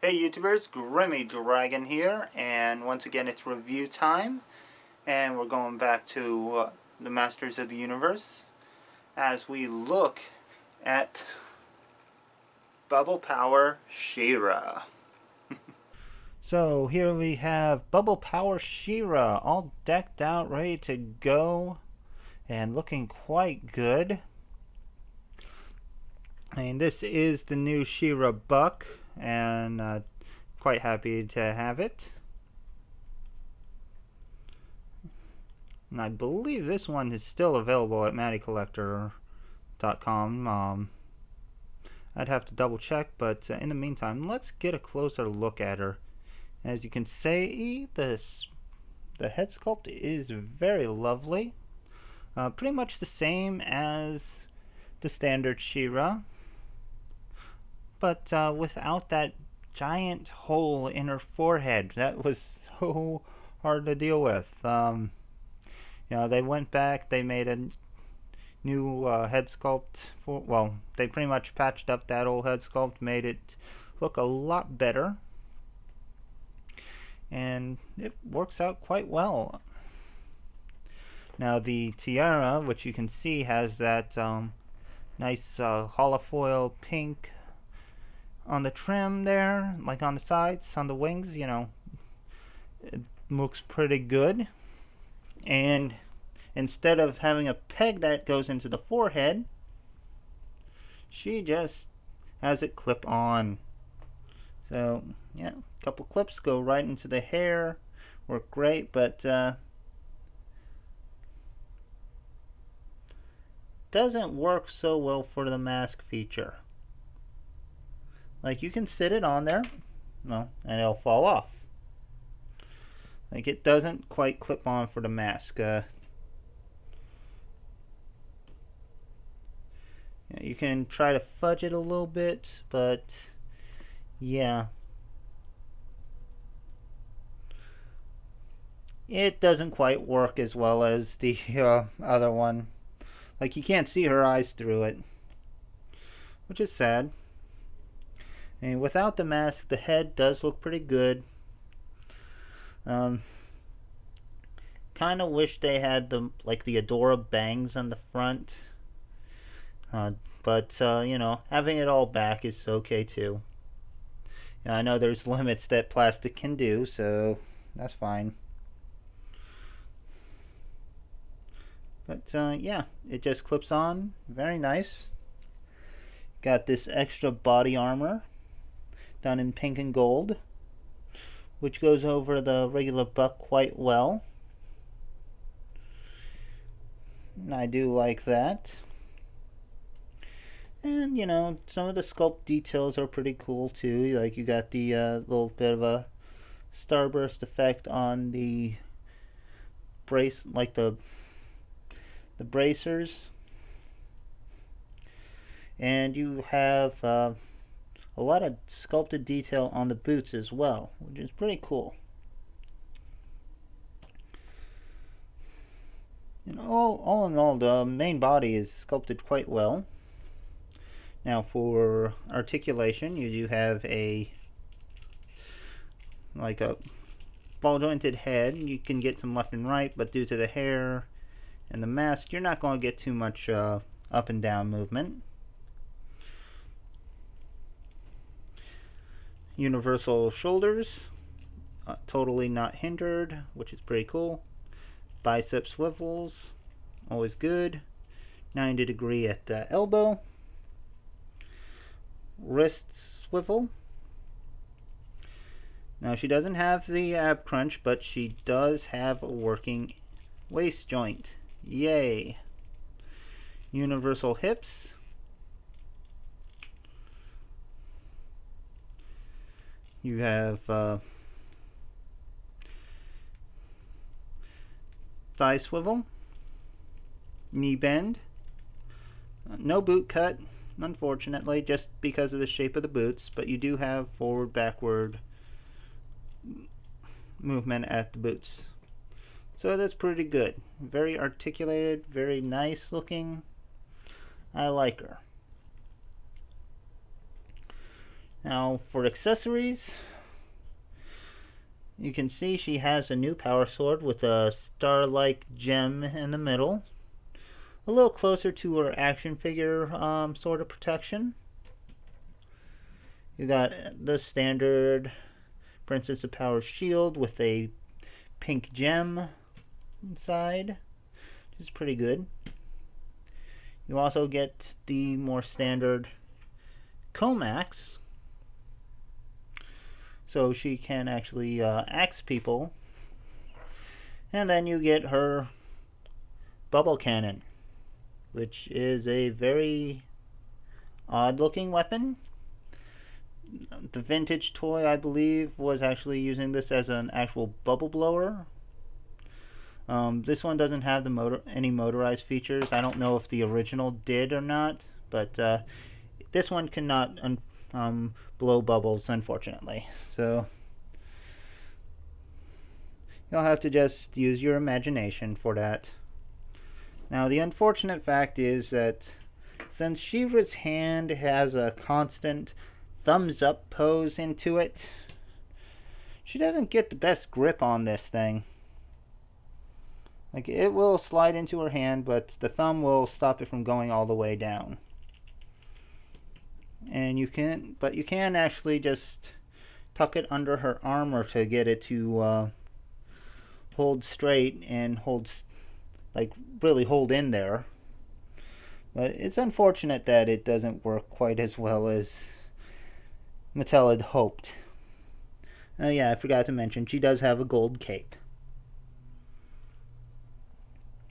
Hey YouTubers, Grimmy Dragon here, and once again it's review time, and we're going back to the Masters of the Universe as we look at Bubble Power She-Ra. So here we have Bubble Power She-Ra all decked out, ready to go, and looking quite good. And this is the new She-Ra Buck, and quite happy to have it. And I believe this one is still available at mattycollector.com. I'd have to double check, but in the meantime, let's get a closer look at her. As you can see, the head sculpt is very lovely. Pretty much the same as the standard She-Ra, but without that giant hole in her forehead. That was so hard to deal with. They went back, they made a new head sculpt for, well, they pretty much patched up that old head sculpt, made it look a lot better, and it works out quite well. Now the tiara, which you can see, has that nice holofoil pink on the trim there, like on the sides, on the wings. It looks pretty good. And instead of having a peg that goes into the forehead, she just has it clip on. So yeah, a couple clips go right into the hair, work great, but doesn't work so well for the mask feature. Like, you can sit it on there, and it'll fall off. Like, it doesn't quite clip on for the mask. You can try to fudge it a little bit, but yeah, it doesn't quite work as well as the other one. Like, you can't see her eyes through it, which is sad. And without the mask, the head does look pretty good. Kind of wish they had the Adora bangs on the front. But having it all back is okay too. I know there's limits that plastic can do, so that's fine. But yeah, it just clips on. Very nice. Got this extra body armor done in pink and gold, which goes over the regular buck quite well. And I do like that. And some of the sculpt details are pretty cool too. Like, you got the little bit of a starburst effect on the brace, like the bracers. And you have a lot of sculpted detail on the boots as well, which is pretty cool. All in all, the main body is sculpted quite well. Now, for articulation, you do have a ball jointed head. You can get some left and right, but due to the hair and the mask, you're not going to get too much up and down movement. Universal shoulders, totally not hindered, which is pretty cool. Bicep swivels, always good. 90-degree at the elbow. Wrist swivel. Now, she doesn't have the ab crunch, but she does have a working waist joint. Yay! Universal hips. You have thigh swivel, knee bend, no boot cut, unfortunately, just because of the shape of the boots, but you do have forward backward movement at the boots, so that's pretty good. Very articulated, very nice looking. I like her. Now for accessories, you can see she has a new power sword with a star-like gem in the middle. A little closer to her action figure sort of protection. You got the standard Princess of Power shield with a pink gem inside, which is pretty good. You also get the more standard Comax, so she can actually axe people. And then you get her bubble cannon, which is a very odd looking weapon. The vintage toy, I believe, was actually using this as an actual bubble blower. This one doesn't have any motorized features. I don't know if the original did or not, but this one cannot blow bubbles, unfortunately. So you'll have to just use your imagination for that. Now, the unfortunate fact is that since She-Ra's hand has a constant thumbs up pose into it, she doesn't get the best grip on this thing. Like, it will slide into her hand, but the thumb will stop it from going all the way down. And you can actually just tuck it under her armor to get it to hold straight and really hold in there. But it's unfortunate that it doesn't work quite as well as Mattel had hoped. Yeah, I forgot to mention, she does have a gold cape.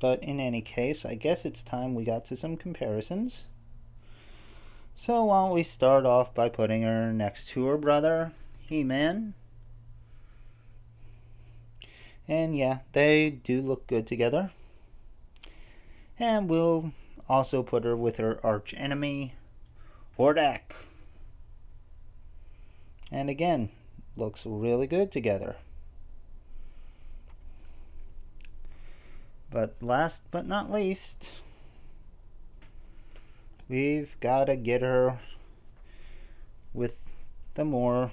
But in any case, I guess it's time we got to some comparisons. So why don't we start off by putting her next to her brother, He-Man. And yeah, they do look good together. And we'll also put her with her arch enemy, Hordak. And again, looks really good together. But last but not least, we've got to get her with the more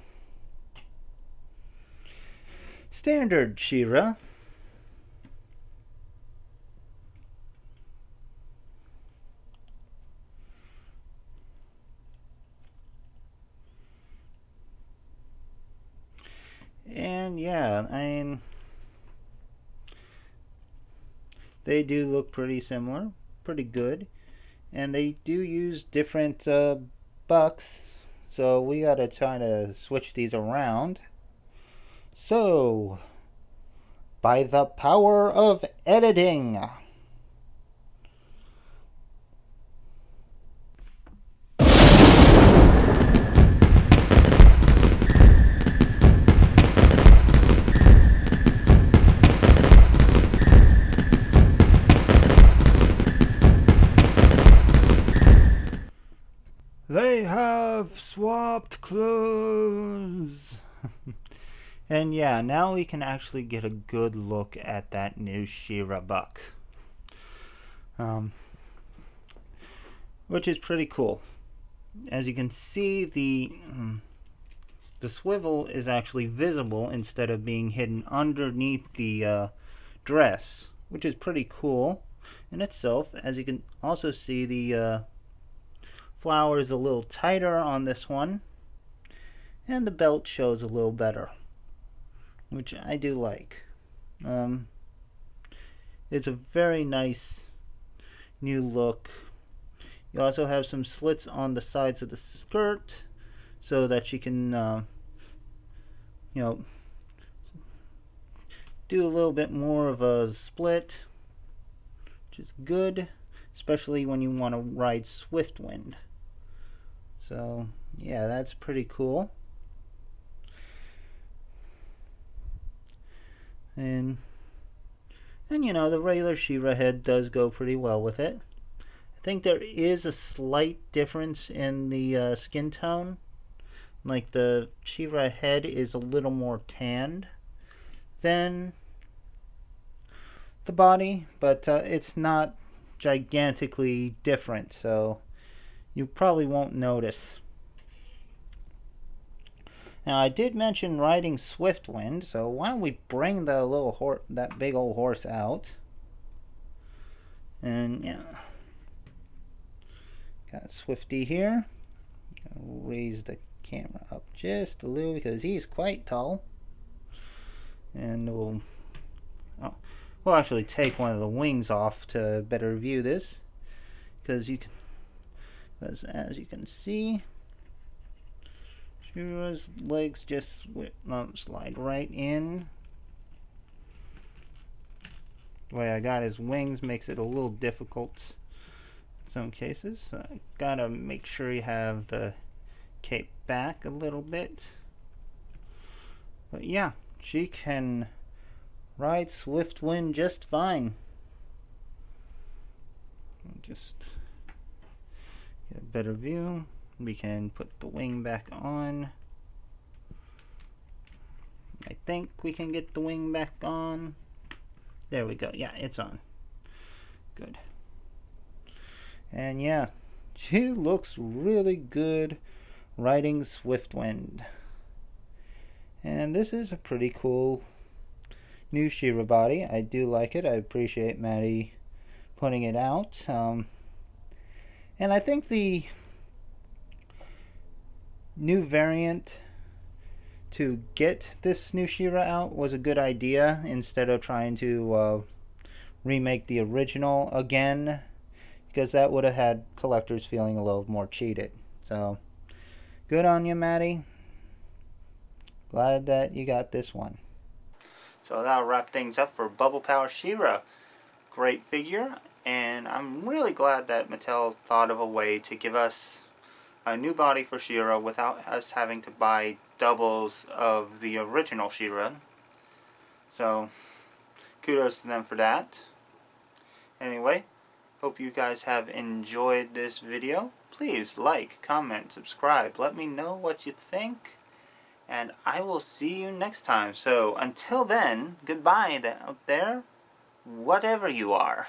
standard She-Ra. And yeah, I mean, they do look pretty similar, pretty good. And they do use different bucks, so we gotta try to switch these around. So, by the power of editing, they have swapped clothes. And yeah, now we can actually get a good look at that new She-Ra buck. Which is pretty cool. As you can see, the swivel is actually visible instead of being hidden underneath the dress, which is pretty cool in itself. As you can also see, the flower is a little tighter on this one, and the belt shows a little better, which I do like. It's a very nice new look. You also have some slits on the sides of the skirt so that she can do a little bit more of a split, which is good, especially when you want to ride Swiftwind. So yeah, that's pretty cool. And the regular She-Ra head does go pretty well with it. I think there is a slight difference in the skin tone. Like, the She-Ra head is a little more tanned than the body, but it's not gigantically different, so you probably won't notice. Now I did mention riding Swiftwind, so why don't we bring the little that big old horse out? And yeah, got Swifty here. I'll raise the camera up just a little because he's quite tall. And we'll actually take one of the wings off to better view this, because as you can see, Shira's legs just slide right in. The way I got his wings makes it a little difficult in some cases. So I gotta make sure you have the cape back a little bit. But yeah, she can ride Swiftwind just fine. Just get a better view. We can put the wing back on. I think we can get the wing back on. There we go. Yeah, it's on. Good. And yeah, she looks really good riding Swiftwind. And this is a pretty cool new She-Ra body. I do like it. I appreciate Maddie putting it out. And I think the new variant to get this new She-Ra out was a good idea, instead of trying to remake the original again, because that would have had collectors feeling a little more cheated. So good on you, Maddie. Glad that you got this one. So that'll wrap things up for Bubble Power She-Ra. Great figure, and I'm really glad that Mattel thought of a way to give us a new body for She-Ra without us having to buy doubles of the original She-Ra. So kudos to them for that. Anyway, hope you guys have enjoyed this video. Please like, comment, subscribe. Let me know what you think. And I will see you next time. So until then, goodbye out there, whatever you are.